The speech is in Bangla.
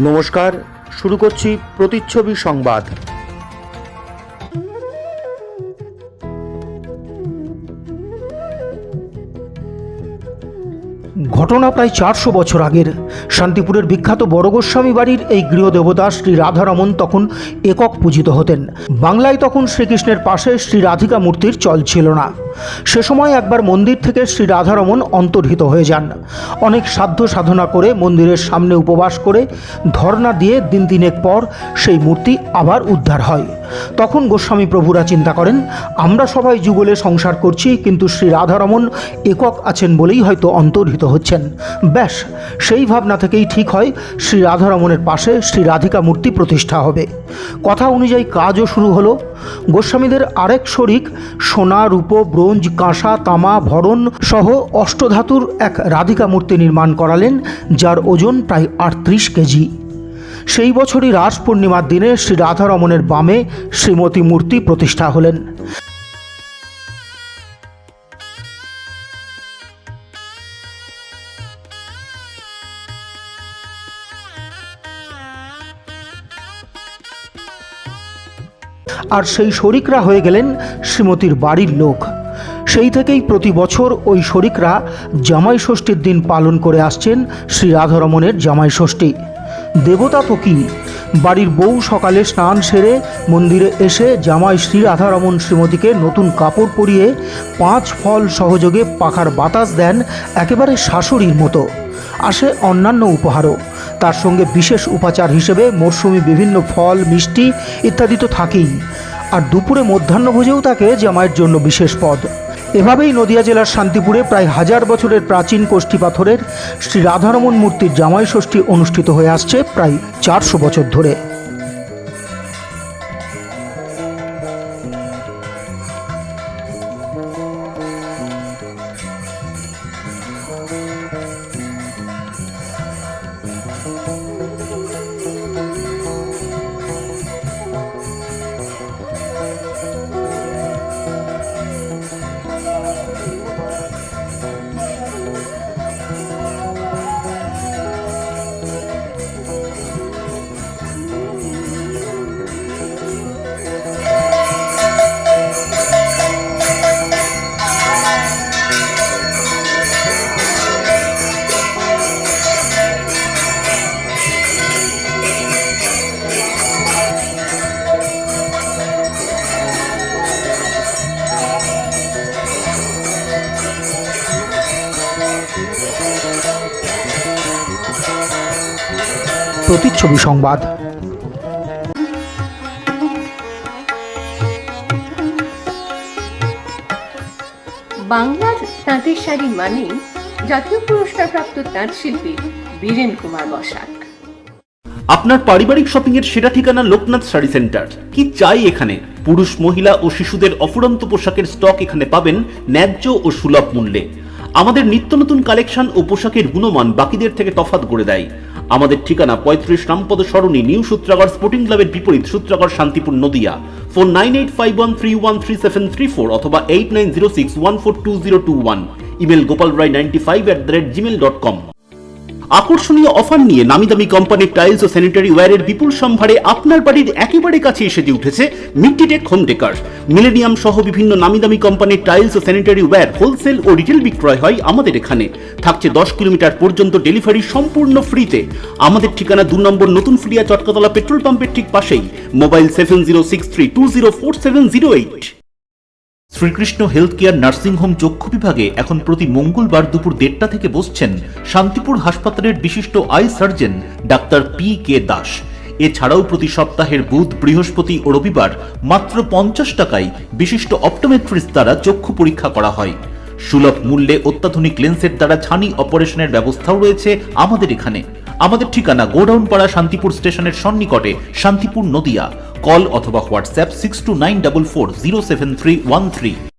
নমস্কার, শুরু করছি প্রতিচ্ছবি সংবাদ। ঘটনা প্রায় 400 বছর আগের। শান্তিপুরের বিখ্যাত বড় গোস্বামী বাড়ির এই গৃহদেবতা শ্রী রাধারমণ তখন একক পূজিত হতেন। বাংলায় তখন শ্রীকৃষ্ণের পাশে শ্রী রাধিকা মূর্তির চল ছিল না। সে সময় একবার মন্দির থেকে শ্রী রাধারমণ অন্তর্হিত হয়ে যান। অনেক সাধ্য সাধনা করে মন্দিরের সামনে উপবাস করে ধর্ণা দিয়ে দিন তিনেক পর সেই মূর্তি আবার উদ্ধার হয়। তখন গোস্বামী প্রভুরা চিন্তা করেন, আমরা সবাই যুগলে সংসার করছি, কিন্তু শ্রী রাধারমণ একক আছেন বলেই হয়তো অন্তর্হিত হচ্ছেন। ব্যাস, সেই ভাবনা থেকেই ঠিক হয় শ্রী রাধারমণের পাশে শ্রী রাধিকা মূর্তি প্রতিষ্ঠা হবে। কথা অনুযায়ী কাজও শুরু হলো। গোস্বামীদের আরেক শরিক সোনা, রূপো, ব্রোঞ্জ, কাঁসা, তামা, ভরণ সহ অষ্টধাতুর এক রাধিকা মূর্তি নির্মাণ করালেন, যার ওজন প্রায় 38 কেজি। সেই বছরই রাস পূর্ণিমার দিনে শ্রী রাধারমণের বামে শ্রীমতী মূর্তি প্রতিষ্ঠা হলেন। আর সেই শরিকরা হয়ে গেলেন শ্রীমতীর বাড়ির লোক। সেই থেকেই প্রতি বছর ওই শরিকরা জামাই ষষ্ঠীর দিন পালন করে আসছেন শ্রী রাধারমণের জামাই ষষ্ঠী। দেবতা তো কি, বাড়ির বউ সকালে স্নান সেরে মন্দিরে এসে জামাই শ্রী রাধারমণ শ্রীমতীকে নতুন কাপড় পরিয়ে 5 ফল সহযোগে পাখার বাতাস দেন, একেবারে শাশুড়ির মতো। আসে অন্যান্য উপহারও, তার সঙ্গে বিশেষ উপাচার হিসেবে মরশুমি বিভিন্ন ফল, মিষ্টি ইত্যাদি তো থাকেই। আর দুপুরে মধ্যাহ্নভোজেও থাকে জামাইয়ের জন্য বিশেষ পদ। এভাবেই নদিয়া জেলার শান্তিপুরে প্রায় 1000 বছরের প্রাচীন কোষ্ঠী পাথরের শ্রী রাধারমণ মূর্তির জামাই ষষ্ঠী অনুষ্ঠিত হয়ে আসছে প্রায় 400 বছর ধরে। প্রতিচ্ছবি সংবাদ। বাংলার তাঁতের শাড়ি মানে জাতীয় পুরস্কারপ্রাপ্ত তাঁত শিল্পী বীরেন কুমার বসাক। আপনার পারিবারিক শপিং এর সেরা ঠিকানা লোকনাথ শাড়ি সেন্টার। কি চাই এখানে? পুরুষ, মহিলা ও শিশুদের অফুরন্ত পোশাকের স্টক এখানে পাবেন ন্যায্য ও সুলভ মূল্যে। আমাদের নিত্য নতুন কালেকশন ও পোশাকের গুণমান বাকিদের থেকে তফাৎ করে দেয়। আমাদের ঠিকানা 35 রামপদ সরণি, নিউ সূত্রাগড় স্পোর্টিং ক্লাবের বিপরীত, সূত্রাগড়, শান্তিপুর, নদিয়া। ফোন 9851313734 অথবা 8906142021। Email gopalrai95@gmail.com। আকর্ষণীয় অফার নিয়ে নামি দামি কোম্পানির টাইলস ও স্যানিটারি ওয়্যারের বিপুল সম্ভারে আপনার বাড়ির একেবারে কাছে এসে উঠেছে মিট্টিটেক হোম ডেকার। মিলেনিয়াম সহ বিভিন্ন নামি দামি কোম্পানির টাইলস ও স্যানিটারি ওয়্যার হোলসেল ও রিটেল বিক্রয় হয় আমাদের এখানে। থাকছে 10 কিলোমিটার পর্যন্ত ডেলিভারি সম্পূর্ণ ফ্রিতে। আমাদের ঠিকানা 2 নম্বর নতুন ফ্রিয়া চটকাতলা পেট্রোল পাম্পের ঠিক পাশেই। Mobile 7063204708। Shrikrishna health care nursing home চক্ষু বিভাগে এখন প্রতি মঙ্গলবার দুপুর 1:30টা থেকে বসছেন শান্তিপুর হাসপাতালের বিশিষ্ট I surgeon doctor P.K. Das. এছাড়াও প্রতি সপ্তাহের বুধ, বৃহস্পতি ও রবিবার মাত্র 50 টাকায় বিশিষ্ট অপটোমেট্রিস্ট দ্বারা চক্ষু পরীক্ষা করা হয়। সুলভ মূল্যে অত্যাধুনিক লেন্সের দ্বারা ছানি অপারেশনের ব্যবস্থাও রয়েছে আমাদের এখানে। আমাদের ঠিকানা গোডাউন পাড়া, শান্তিপুর স্টেশনের সন্নিকটে, শান্তিপুর, নদিয়া। কল অথবা হোয়াটসঅ্যাপ 6294407313।